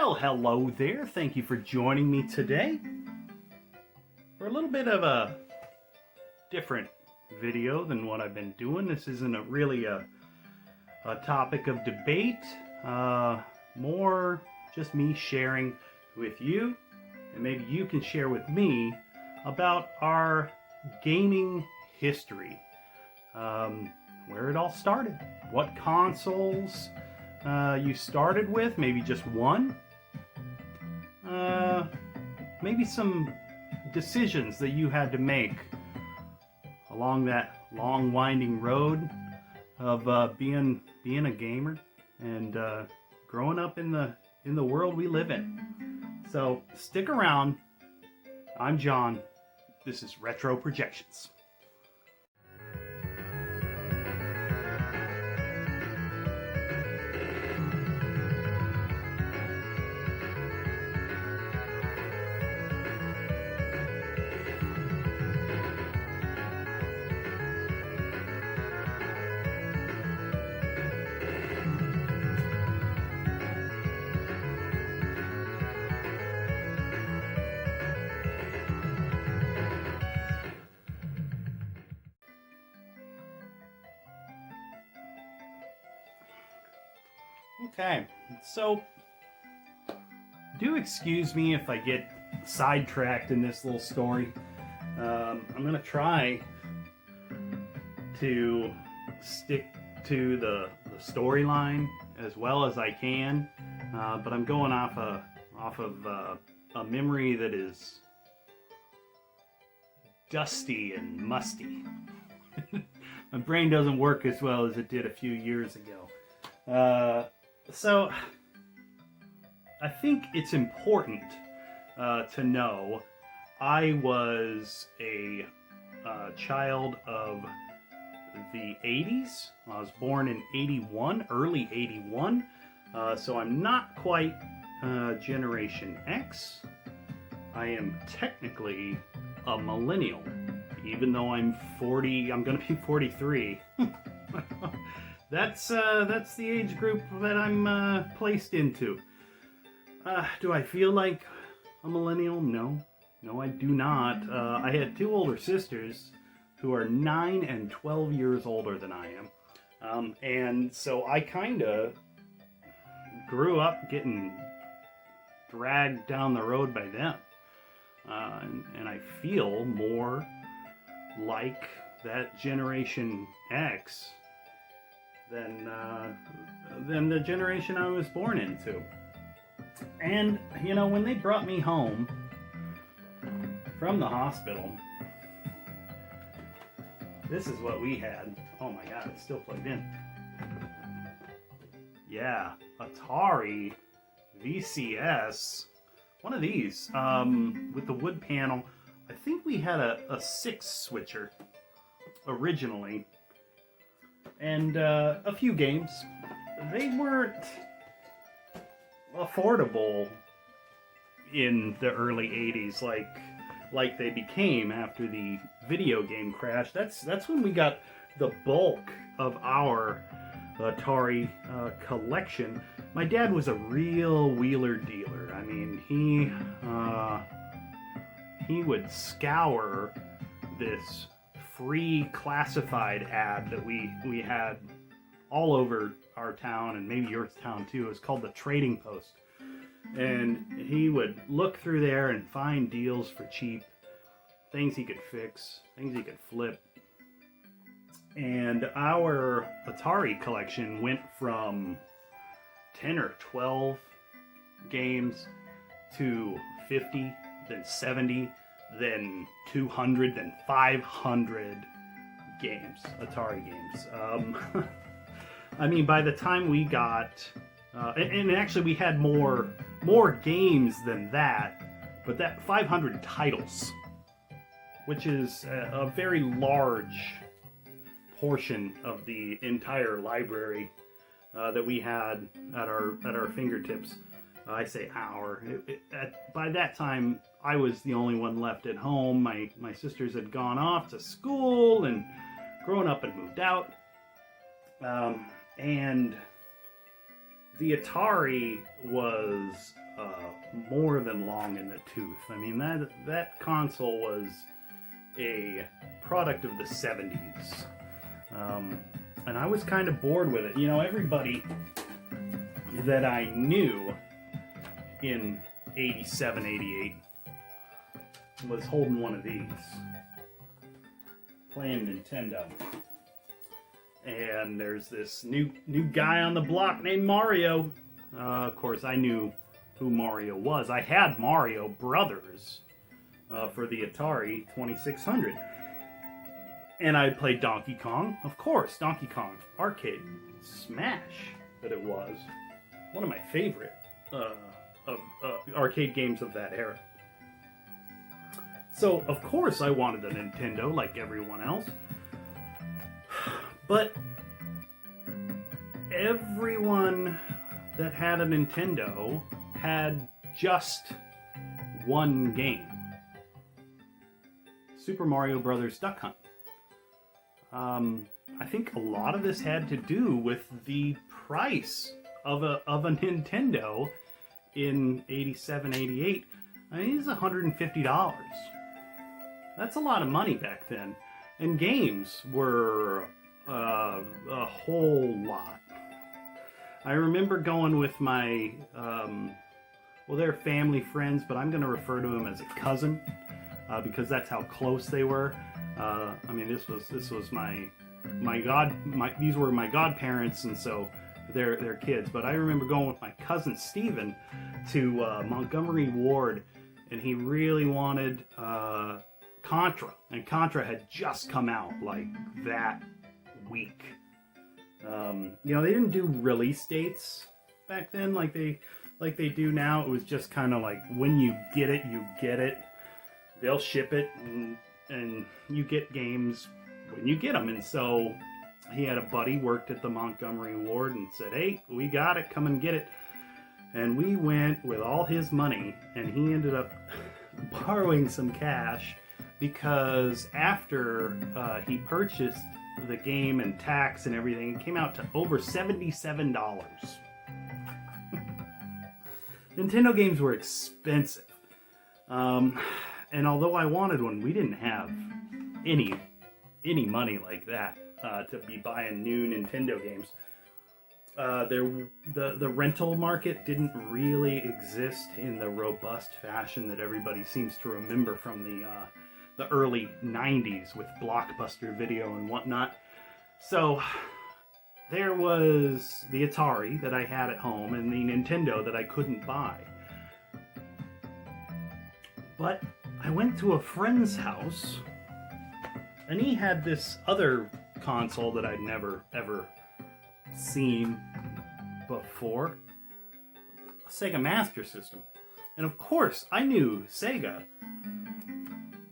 Well, hello there. Thank you for joining me today for a little bit of a different video than what I've been doing. This isn't really a topic of debate, more just me sharing with you, and maybe you can share with me about our gaming history, where it all started, what consoles you started with, maybe just one, maybe some decisions that you had to make along that long winding road of being a gamer and growing up in the world we live in. So stick around. I'm John. This is Retro Projections. Okay, so do excuse me if I get sidetracked in this little story. I'm going to try to stick to the storyline as well as I can, but I'm going off of a memory that is dusty and musty. My brain doesn't work as well as it did a few years ago. So, I think it's important to know I was a child of the 80s. I was born in 81, early 81, so I'm not quite Generation X. I am technically a millennial, even though I'm 40, I'm going to be 43. That's the age group that I'm placed into. Do I feel like a millennial? No, I do not. I had two older sisters who are 9 and 12 years older than I am, and so I kind of grew up getting dragged down the road by them, and I feel more like that Generation X than the generation I was born into. And, you know, when they brought me home from the hospital, this is what we had. Oh my god, it's still plugged in. Yeah, Atari VCS. One of these, with the wood panel. I think we had a 6 switcher originally. And a few games. They weren't affordable in the early 80s like they became after the video game crash. That's when we got the bulk of our Atari collection. My dad was a real wheeler dealer. I mean, he would scour this free classified ad that we had all over our town, and maybe your town too. It was called the Trading Post, and he would look through there and find deals for cheap, things he could fix, things he could flip. And our Atari collection went from 10 or 12 games to 50, then 70, then 200, then 500 games, Atari games. I mean, by the time we got, and actually we had more games than that, but that 500 titles, which is a very large portion of the entire library that we had at our fingertips. I say our. By that time, I was the only one left at home. My sisters had gone off to school and grown up and moved out. And the Atari was more than long in the tooth. I mean, that console was a product of the 70s. And I was kind of bored with it. You know, everybody that I knew in 87, 88 was holding one of these, playing Nintendo. And there's this new guy on the block named Mario. Of course, I knew who Mario was. I had Mario Brothers for the Atari 2600. And I played Donkey Kong. Of course, Donkey Kong arcade smash that it was. One of my favorite arcade games of that era. So, of course, I wanted a Nintendo like everyone else. But everyone that had a Nintendo had just one game. Super Mario Brothers Duck Hunt. I think a lot of this had to do with the price of a Nintendo in 87, 88. I mean, it's $150. That's a lot of money back then. And games were a whole lot. I remember going with my, well, they're family friends, but I'm going to refer to him as a cousin because that's how close they were. I mean, this was these were my godparents, and so they're kids. But I remember going with my cousin Steven to Montgomery Ward, and he really wanted Contra, and Contra had just come out like that week. You know, they didn't do release dates back then like they do now. It was just kind of like when you get it, you get it. They'll ship it, and you get games when you get them. And so he had a buddy worked at the Montgomery Ward and said, "Hey, we got it. Come and get it." And we went with all his money, and he ended up borrowing some cash because after he purchased the game and tax and everything, it came out to over $77. Nintendo games were expensive. And although I wanted one, we didn't have any money like that to be buying new Nintendo games. The rental market didn't really exist in the robust fashion that everybody seems to remember from the early 90s with Blockbuster Video and whatnot. So there was the Atari that I had at home and the Nintendo that I couldn't buy. But I went to a friend's house and he had this other console that I'd never ever seen before, a Sega Master System. And of course, I knew Sega.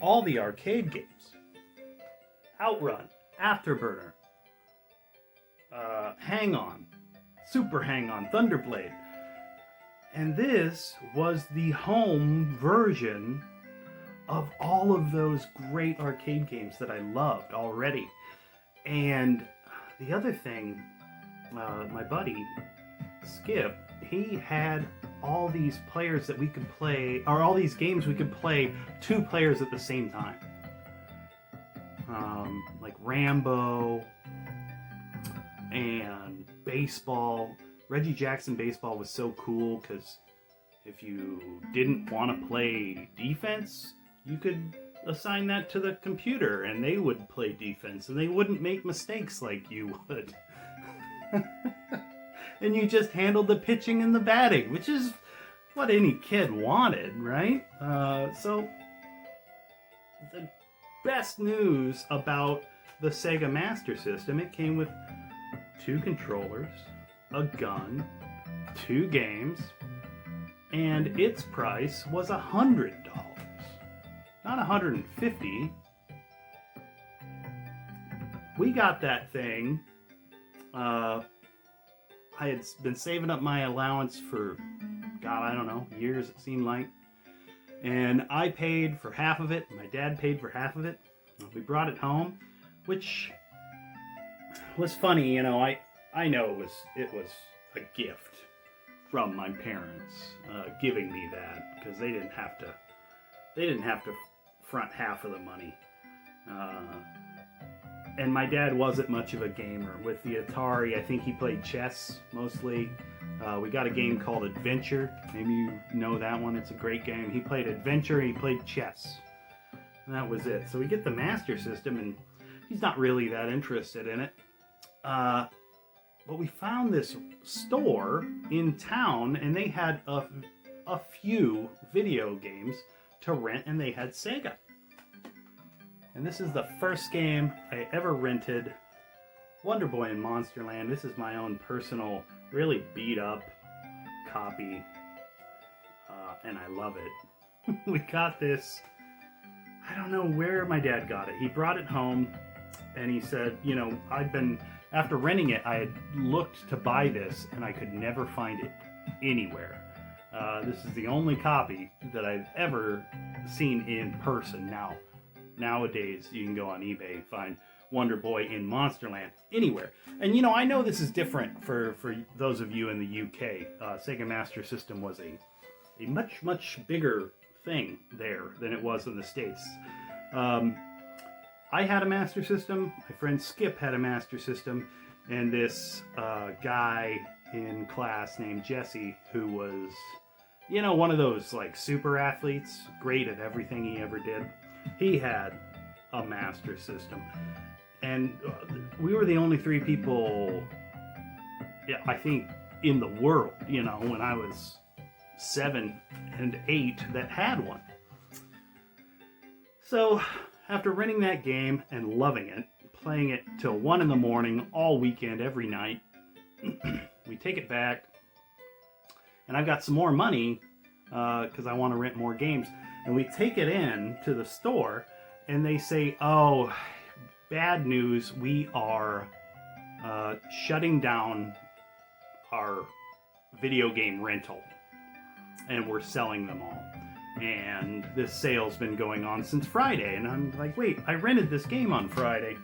All the arcade games. Outrun, Afterburner, Hang On, Super Hang On, Thunderblade. And this was the home version of all of those great arcade games that I loved already. And the other thing, my buddy, Skip, he had all these players that we could play, or all these games we could play 2 players at the same time. Like Rambo and baseball. Reggie Jackson baseball was so cool because if you didn't want to play defense, you could assign that to the computer and they would play defense and they wouldn't make mistakes like you would. And you just handled the pitching and the batting, which is what any kid wanted, right? So the best news about the Sega Master System, it came with 2 controllers, a gun, 2 games, and its price was $100, not $150. We got that thing. I had been saving up my allowance for, God, I don't know, years it seemed like. And I paid for half of it. My dad paid for half of it. We brought it home, which was funny, you know. I know it was a gift from my parents giving me that, because they didn't have to front half of the money. And my dad wasn't much of a gamer. With the Atari, I think he played chess mostly. We got a game called Adventure. Maybe you know that one. It's a great game. He played Adventure and he played chess. And that was it. So we get the Master System, and he's not really that interested in it. But we found this store in town, and they had a few video games to rent, and they had SEGA. And this is the first game I ever rented, Wonder Boy in Monsterland. This is my own personal, really beat up copy, and I love it. We got this, I don't know where my dad got it. He brought it home, and he said, you know, after renting it, I had looked to buy this, and I could never find it anywhere. This is the only copy that I've ever seen in person. Nowadays, you can go on eBay and find Wonder Boy in Monsterland anywhere. And you know, I know this is different for those of you in the UK. Sega Master System was a much bigger thing there than it was in the States. I had a Master System, my friend Skip had a Master System, and this guy in class named Jesse, who was, you know, one of those like super athletes, great at everything he ever did. He had a Master System, and we were the only three people, I think, in the world, you know, when I was 7 and 8 that had one. So after renting that game and loving it, playing it till 1 in the morning, all weekend, every night, we take it back, and I've got some more money because I want to rent more games. And we take it in to the store, and they say, oh, bad news, we are shutting down our video game rental, and we're selling them all. And this sale's been going on since Friday. And I'm like, wait, I rented this game on Friday.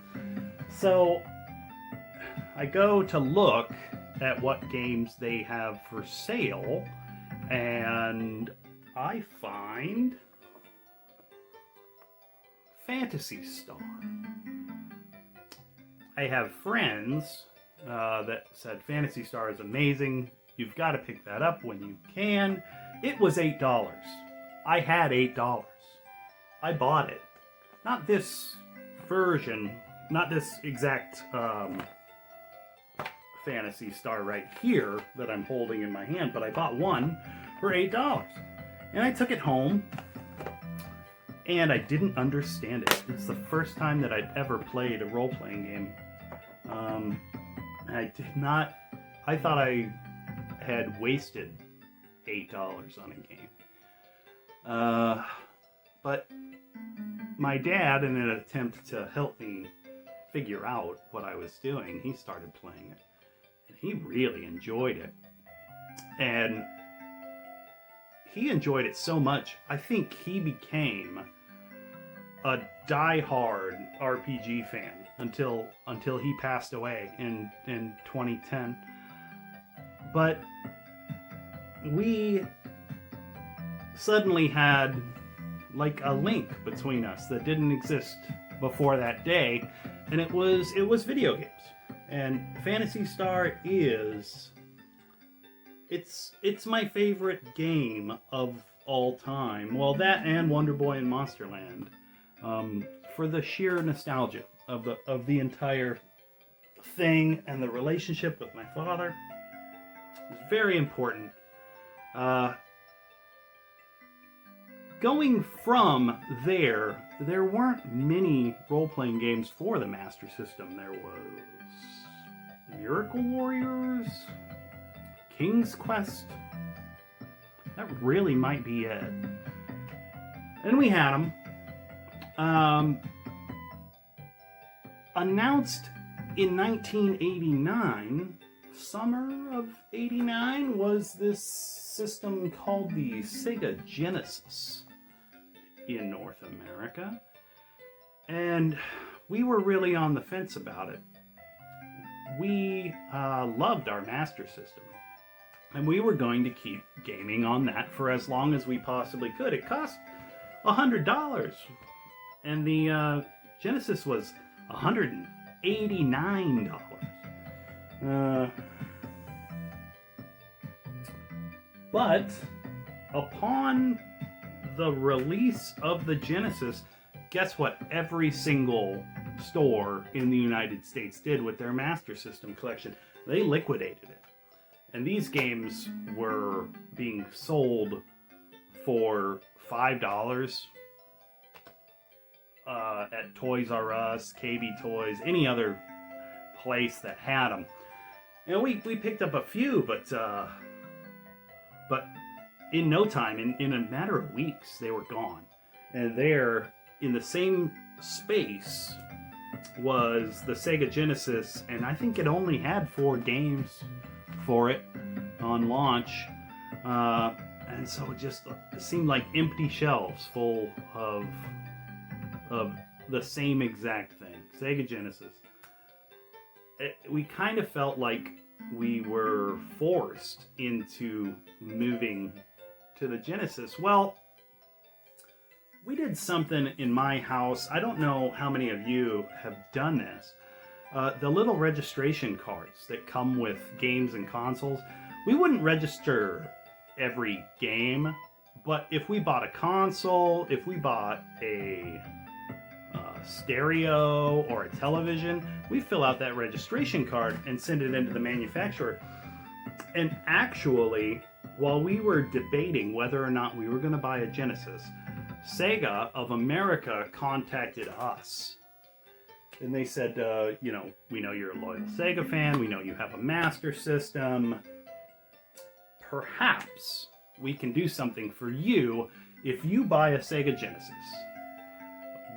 So I go to look at what games they have for sale, and I find Phantasy Star. I have friends that said Phantasy Star is amazing. You've got to pick that up when you can. It was $8. I had $8. I bought it. Not this version, not this exact Phantasy Star right here that I'm holding in my hand, but I bought one for $8. And I took it home, and I didn't understand it. It's the first time that I'd ever played a role-playing game. I thought I had wasted $8 on a game. But my dad, in an attempt to help me figure out what I was doing, he started playing it. And he really enjoyed it. And he enjoyed it so much, I think he became a die-hard RPG fan until he passed away in 2010. But we suddenly had like a link between us that didn't exist before that day, and it was video games. And Phantasy Star it's my favorite game of all time. Well, that and Wonder Boy and Monsterland, for the sheer nostalgia of the entire thing, and the relationship with my father is very important. Going from there weren't many role-playing games for the Master System. There was Miracle Warriors, King's Quest. That really might be it. And we had them. Announced in 1989, summer of 89, was this system called the Sega Genesis in North America. And we were really on the fence about it. We loved our Master System. And we were going to keep gaming on that for as long as we possibly could. It cost $100. And the Genesis was $189. But upon the release of the Genesis, guess what every single store in the United States did with their Master System collection? They liquidated it. And these games were being sold for $5 at Toys R Us, KB Toys, any other place that had them. And we picked up a few, but in no time, in a matter of weeks, they were gone. And there, in the same space, was the Sega Genesis, and I think it only had 4 games for it on launch. And so it seemed like empty shelves full of the same exact thing, Sega Genesis. We kind of felt like we were forced into moving to the Genesis. Well, we did something in my house. I don't know how many of you have done this. The little registration cards that come with games and consoles, we wouldn't register every game, but if we bought a console, if we bought a stereo or a television, we fill out that registration card and send it into the manufacturer. And actually, while we were debating whether or not we were going to buy a Genesis, SEGA of America contacted us. And they said, we know you're a loyal SEGA fan, we know you have a Master System. Perhaps we can do something for you if you buy a Sega Genesis.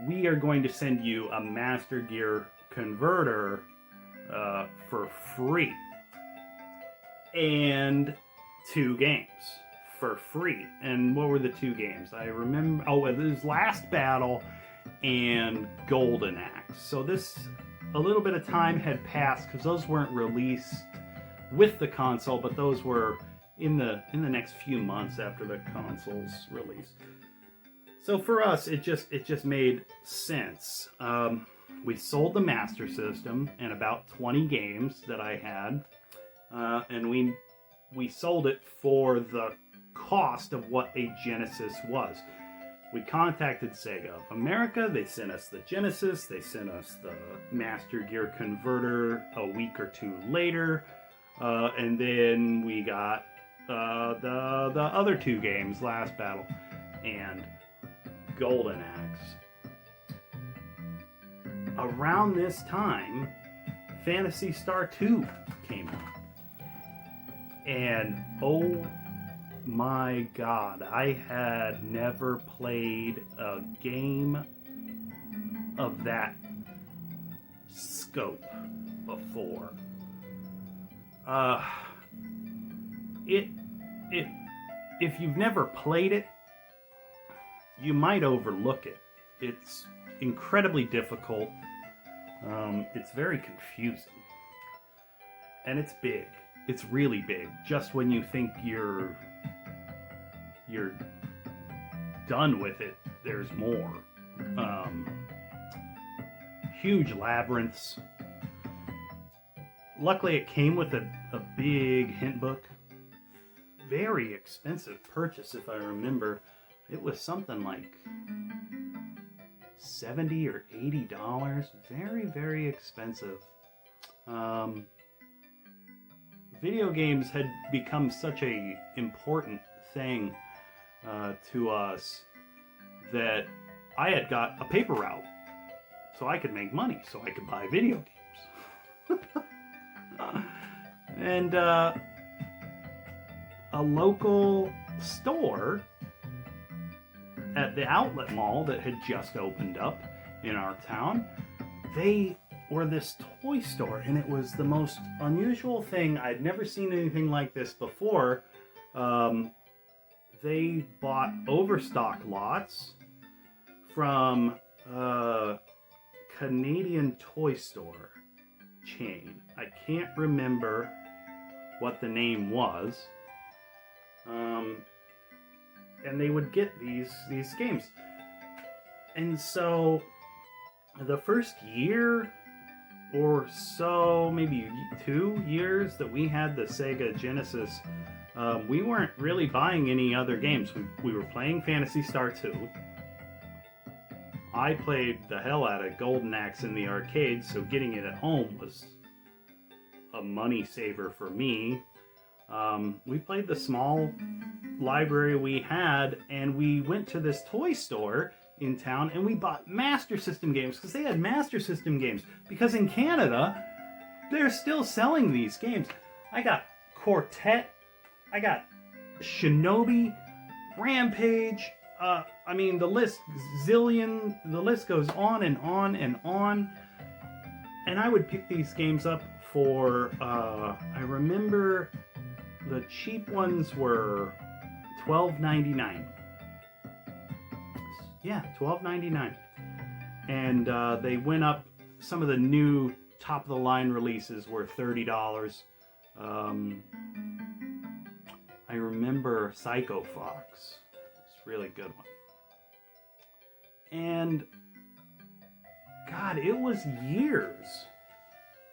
We are going to send you a Master Gear converter for free. And 2 games for free. And what were the 2 games? I remember, it was Last Battle and Golden Axe. So a little bit of time had passed because those weren't released with the console, but those were in the next few months after the console's release. So for us, it just made sense. We sold the Master System and about 20 games that I had, and we sold it for the cost of what a Genesis was. We contacted Sega of America. They sent us the Genesis. They sent us the Master Gear converter a week or 2 later, and then we got the other 2 games, Last Battle and Golden Axe. Around this time, Phantasy Star 2 came out. And oh my God, I had never played a game of that scope before. If you've never played it, you might overlook it. It's incredibly difficult. It's very confusing. And it's big. It's really big. Just when you think you're done with it, there's more. Huge labyrinths. Luckily, it came with a big hint book. Very expensive purchase, if I remember. It was something like $70 or $80. Very, very expensive. Video games had become such a important thing to us that I had got a paper route so I could make money, so I could buy video games. And a local store at the outlet mall that had just opened up in our town, they were this toy store, and it was the most unusual thing. I'd never seen anything like this before. They bought overstock lots from a Canadian toy store chain. I can't remember what the name was. And they would get these games. And so the first year or so, maybe 2 years that we had the Sega Genesis, we weren't really buying any other games. We were playing Phantasy Star 2. I played the hell out of Golden Axe in the arcade, so getting it at home was a money saver for me. We played the small library we had, and we went to this toy store in town and we bought Master System games because they had Master System games. Because in Canada, they're still selling these games. I got Quartet, I got Shinobi, Rampage. I mean, the list goes on and on and on. And I would pick these games up for, I remember the cheap ones were $12.99. Yeah, $12.99. And they went up, some of the new top-of-the-line releases were $30. I remember Psycho Fox. It's a really good one. And God, it was years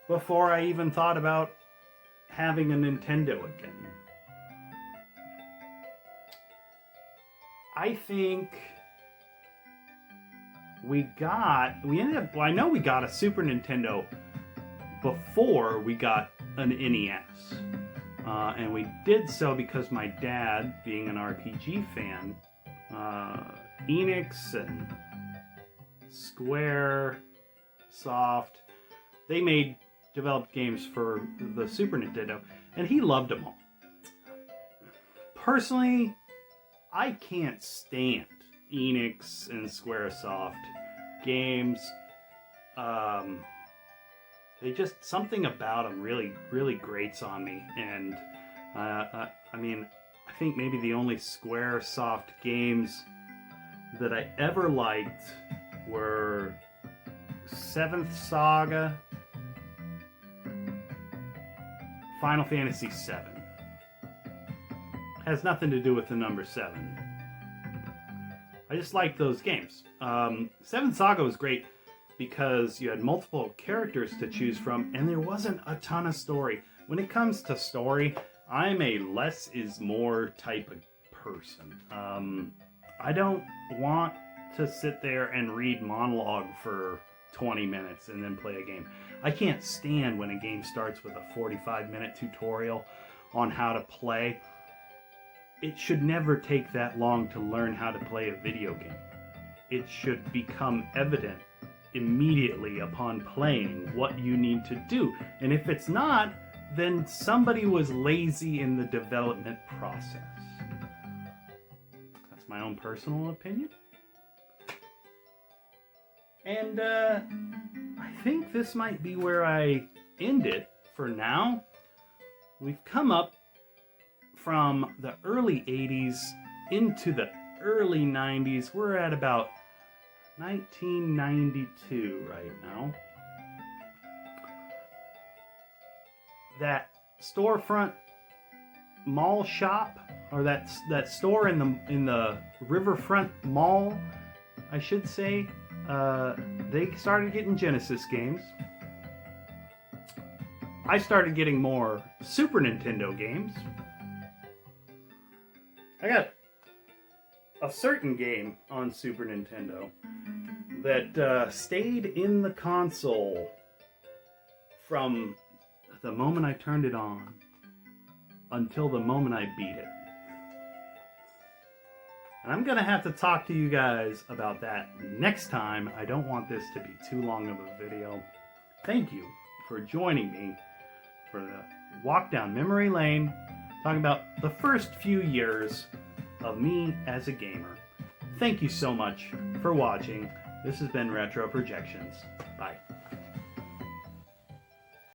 before I even thought about having a Nintendo again. I think I know we got a Super Nintendo before we got an NES. And we did so because my dad, being an RPG fan, Enix and Square, Soft, they developed games for the Super Nintendo, and he loved them all. Personally, I can't stand Enix and Squaresoft games. They just, something about them really grates on me. And I mean, I think maybe the only Squaresoft games that I ever liked were 7th Saga, Final Fantasy VII. Has nothing to do with the number 7. I just liked those games. 7th Saga was great because you had multiple characters to choose from, and there wasn't a ton of story. When it comes to story, I'm a less is more type of person. I don't want to sit there and read monologue for 20 minutes and then play a game. I can't stand when a game starts with a 45-minute tutorial on how to play. It should never take that long to learn how to play a video game. It should become evident immediately upon playing what you need to do. And if it's not, then somebody was lazy in the development process. That's my own personal opinion. And I think this might be where I end it for now. We've come up from the early 80s into the early 90s. We're at about 1992 right now. That storefront mall shop, or that store in the Riverfront Mall, I should say, they started getting Genesis games. I started getting more Super Nintendo games. I got a certain game on Super Nintendo that stayed in the console from the moment I turned it on until the moment I beat it. And I'm going to have to talk to you guys about that next time. I don't want this to be too long of a video. Thank you for joining me for the walk down memory lane, talking about the first few years of me as a gamer. Thank you so much for watching. This has been Retro Projections.